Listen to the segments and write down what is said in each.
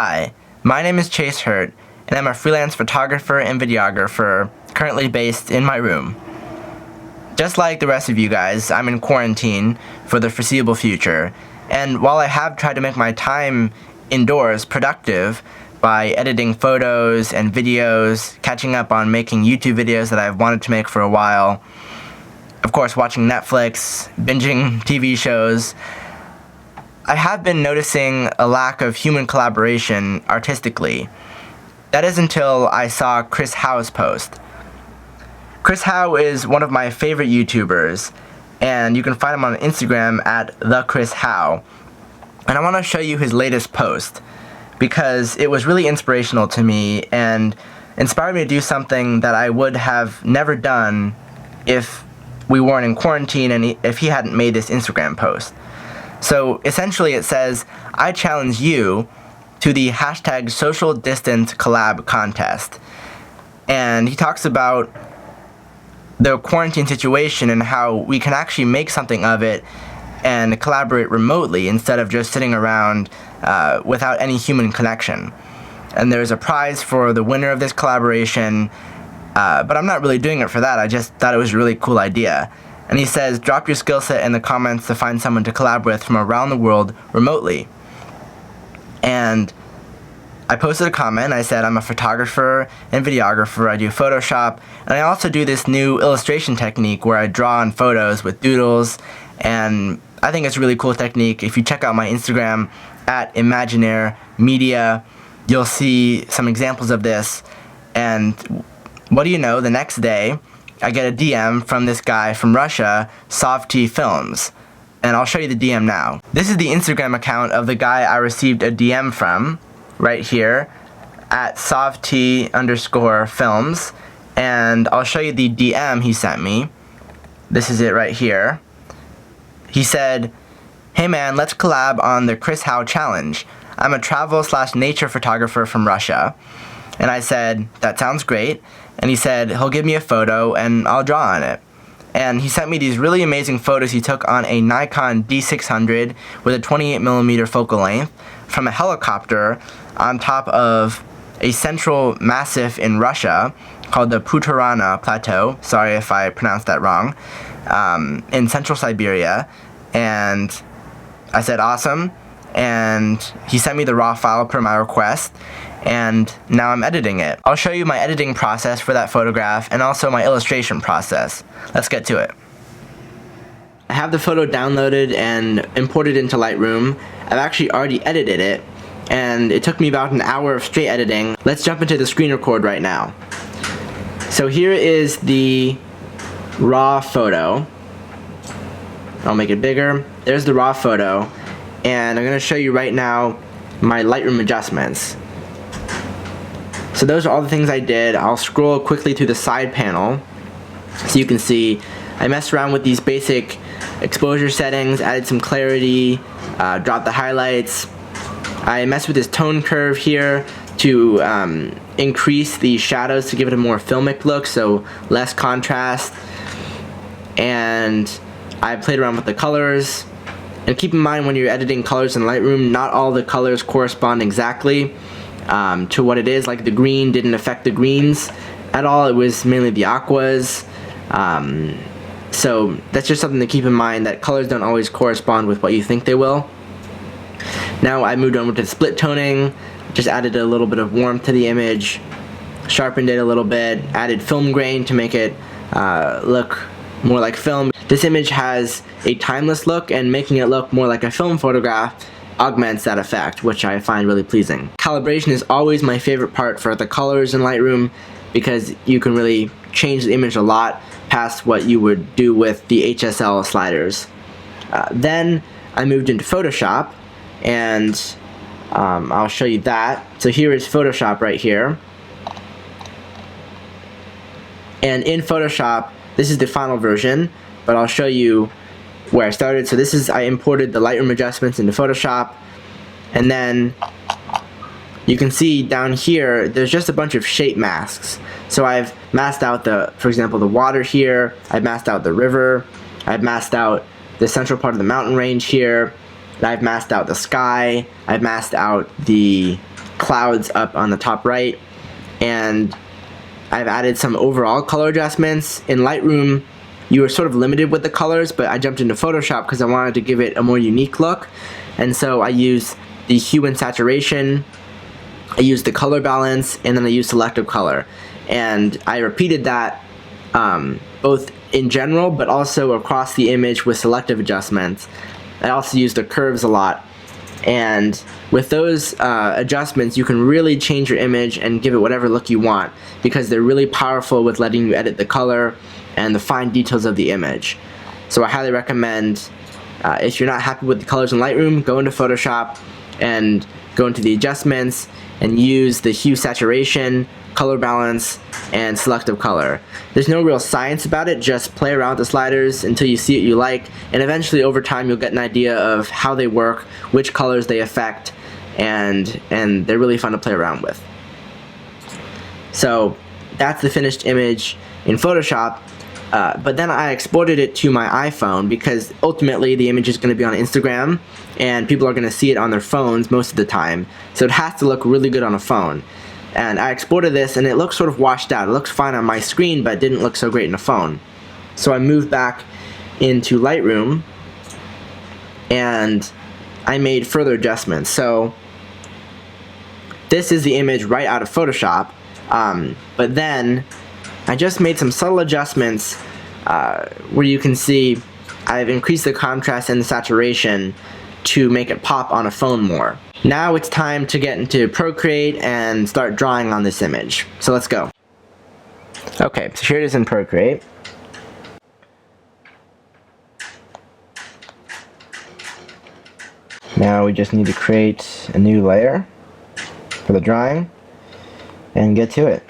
Hi, my name is Chase Hurt, and I'm a freelance photographer and videographer currently based in my room. Just like the rest of you guys, I'm in quarantine for the foreseeable future, and while I have tried to make my time indoors productive by editing photos and videos, catching up on making YouTube videos that I've wanted to make for a while, of course watching Netflix, binging TV shows, I have been noticing a lack of human collaboration artistically. That is until I saw Chris Hau's post. Chris Hau is one of my favorite YouTubers, and you can find him on Instagram at @thechrisHau. And I want to show you his latest post because it was really inspirational to me and inspired me to do something that I would have never done if we weren't in quarantine and if he hadn't made this Instagram post. So essentially it says, I challenge you to the hashtag social distance collab contest. And he talks about the quarantine situation and how we can actually make something of it and collaborate remotely instead of just sitting around without any human connection. And there's a prize for the winner of this collaboration, but I'm not really doing it for that. I just thought it was a really cool idea. And he says, drop your skill set in the comments to find someone to collab with from around the world remotely. And I posted a comment. I said, I'm a photographer and videographer. I do Photoshop. And I also do this new illustration technique where I draw on photos with doodles. And I think it's a really cool technique. If you check out my Instagram at Imaginaire Media, you'll see some examples of this. And what do you know, the next day, I get a DM from this guy from Russia, Savvaty Films, and I'll show you the DM now. This is the Instagram account of the guy I received a DM from, right here, at Savvaty_films, and I'll show you the DM he sent me. This is it right here. He said, hey man, let's collab on the Chris Hau challenge. I'm a travel/nature photographer from Russia. And I said, that sounds great. And he said he'll give me a photo and I'll draw on it. And he sent me these really amazing photos he took on a Nikon D600 with a 28mm focal length from a helicopter on top of a central massif in Russia called the Puturana Plateau. Sorry if I pronounced that wrong. In central Siberia. And I said awesome. And he sent me the raw file per my request. And now I'm editing it. I'll show you my editing process for that photograph and also my illustration process. Let's get to it. I have the photo downloaded and imported into Lightroom. I've actually already edited it, and it took me about an hour of straight editing. Let's jump into the screen record right now. So here is the raw photo. I'll make it bigger. There's the raw photo, and I'm going to show you right now my Lightroom adjustments. So those are all the things I did. I'll scroll quickly to the side panel so you can see I messed around with these basic exposure settings, added some clarity, dropped the highlights. I messed with this tone curve here to increase the shadows to give it a more filmic look, so less contrast. And I played around with the colors. And keep in mind when you're editing colors in Lightroom, not all the colors correspond exactly to what it is. Like the green didn't affect the greens at all. It was mainly the aquas. So that's just something to keep in mind, that colors don't always correspond with what you think they will. Now I moved on to split toning, just added a little bit of warmth to the image, sharpened it a little bit, added film grain to make it look more like film. This image has a timeless look, and making it look more like a film photograph augments that effect, which I find really pleasing. Calibration is always my favorite part for the colors in Lightroom because you can really change the image a lot past what you would do with the HSL sliders. Then I moved into Photoshop, and I'll show you that. So here is Photoshop right here. And in Photoshop, this is the final version, but I'll show you where I started. So this is, I imported the Lightroom adjustments into Photoshop, and then you can see down here there's just a bunch of shape masks. So I've masked out for example, the water here, I've masked out the river, I've masked out the central part of the mountain range here, I've masked out the sky, I've masked out the clouds up on the top right, and I've added some overall color adjustments. In Lightroom, you were sort of limited with the colors, but I jumped into Photoshop because I wanted to give it a more unique look, and so I used the hue and saturation, I used the color balance, and then I used selective color, and I repeated that both in general but also across the image with selective adjustments. I also used the curves a lot, and with those adjustments you can really change your image and give it whatever look you want, because they're really powerful with letting you edit the color and the fine details of the image. So I highly recommend, if you're not happy with the colors in Lightroom, go into Photoshop and go into the adjustments and use the hue saturation, color balance, and selective color. There's no real science about it, just play around with the sliders until you see what you like, and eventually over time you'll get an idea of how they work, which colors they affect, and they're really fun to play around with. So that's the finished image in Photoshop, but then I exported it to my iPhone because ultimately the image is going to be on Instagram and people are going to see it on their phones most of the time, so it has to look really good on a phone. And I exported this and it looks sort of washed out. It looks fine on my screen, but it didn't look so great in a phone. So I moved back into Lightroom and I made further adjustments. So this is the image right out of Photoshop, but then I just made some subtle adjustments where you can see I've increased the contrast and the saturation to make it pop on a phone more. Now it's time to get into Procreate and start drawing on this image. So let's go. Okay, so here it is in Procreate. Now we just need to create a new layer for the drawing and get to it.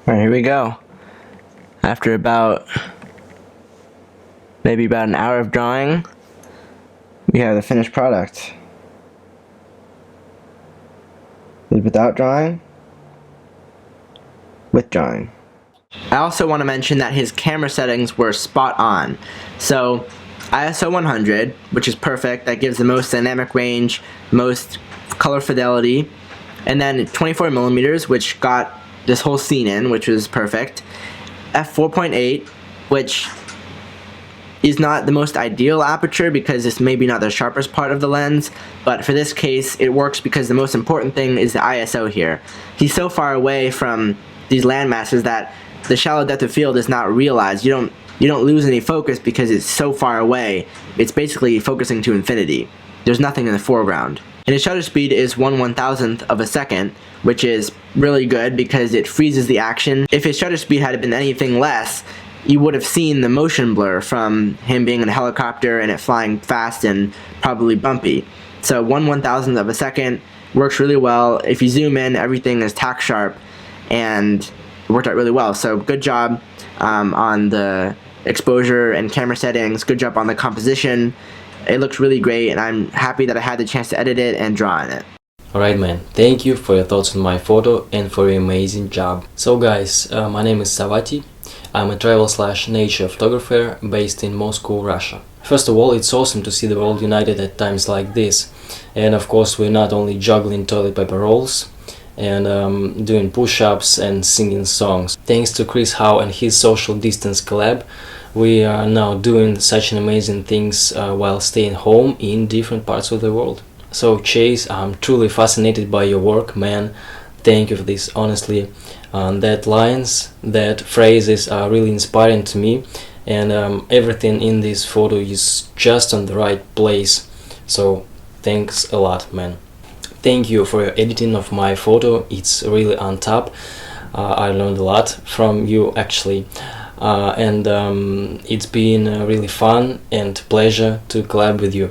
Alright, here we go. After maybe about an hour of drawing, we have the finished product. Without drawing, with drawing. I also want to mention that his camera settings were spot on. So ISO 100, which is perfect, that gives the most dynamic range, most color fidelity, and then 24mm, which got this whole scene in, which was perfect. F4.8, which is not the most ideal aperture because it's maybe not the sharpest part of the lens, but for this case it works because the most important thing is the ISO here. He's so far away from these landmasses that the shallow depth of field is not realized. You don't lose any focus because it's so far away. It's basically focusing to infinity. There's nothing in the foreground. And his shutter speed is 1/1000th of a second, which is really good because it freezes the action. If his shutter speed had been anything less, you would have seen the motion blur from him being in a helicopter and it flying fast and probably bumpy. So 1/1000th of a second works really well. If you zoom in, everything is tack sharp, and it worked out really well. So good job on the exposure and camera settings. Good job on the composition. It looks really great, and I'm happy that I had the chance to edit it and draw on it. Alright man, thank you for your thoughts on my photo and for your amazing job. So guys, my name is Savvaty. I'm a travel/nature photographer based in Moscow, Russia. First of all, it's awesome to see the world united at times like this. And of course, we're not only juggling toilet paper rolls and doing push-ups and singing songs. Thanks to Chris Hau and his social distance collab, we are now doing such an amazing things while staying home in different parts of the world. So Chase, I'm truly fascinated by your work, man. Thank you for this, honestly. That lines, that phrases are really inspiring to me, and everything in this photo is just on the right place. So thanks a lot, man. Thank you for your editing of my photo. It's really on top. I learned a lot from you actually, and it's been really fun and pleasure to collab with you.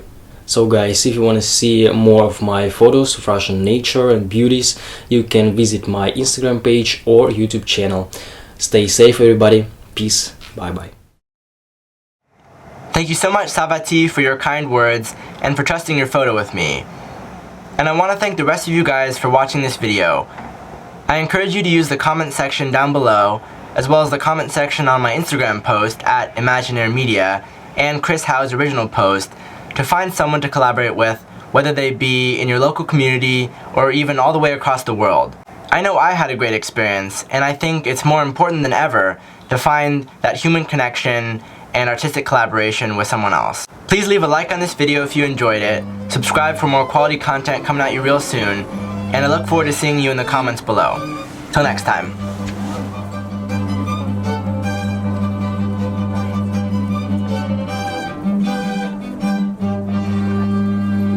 So guys, if you want to see more of my photos of Russian nature and beauties, you can visit my Instagram page or YouTube channel. Stay safe everybody. Peace. Bye bye. Thank you so much, Savvaty, for your kind words and for trusting your photo with me. And I want to thank the rest of you guys for watching this video. I encourage you to use the comment section down below, as well as the comment section on my Instagram post at Imaginary Media and Chris Hau's original post, to find someone to collaborate with, whether they be in your local community or even all the way across the world. I know I had a great experience, and I think it's more important than ever to find that human connection and artistic collaboration with someone else. Please leave a like on this video if you enjoyed it, subscribe for more quality content coming at you real soon, and I look forward to seeing you in the comments below. Till next time.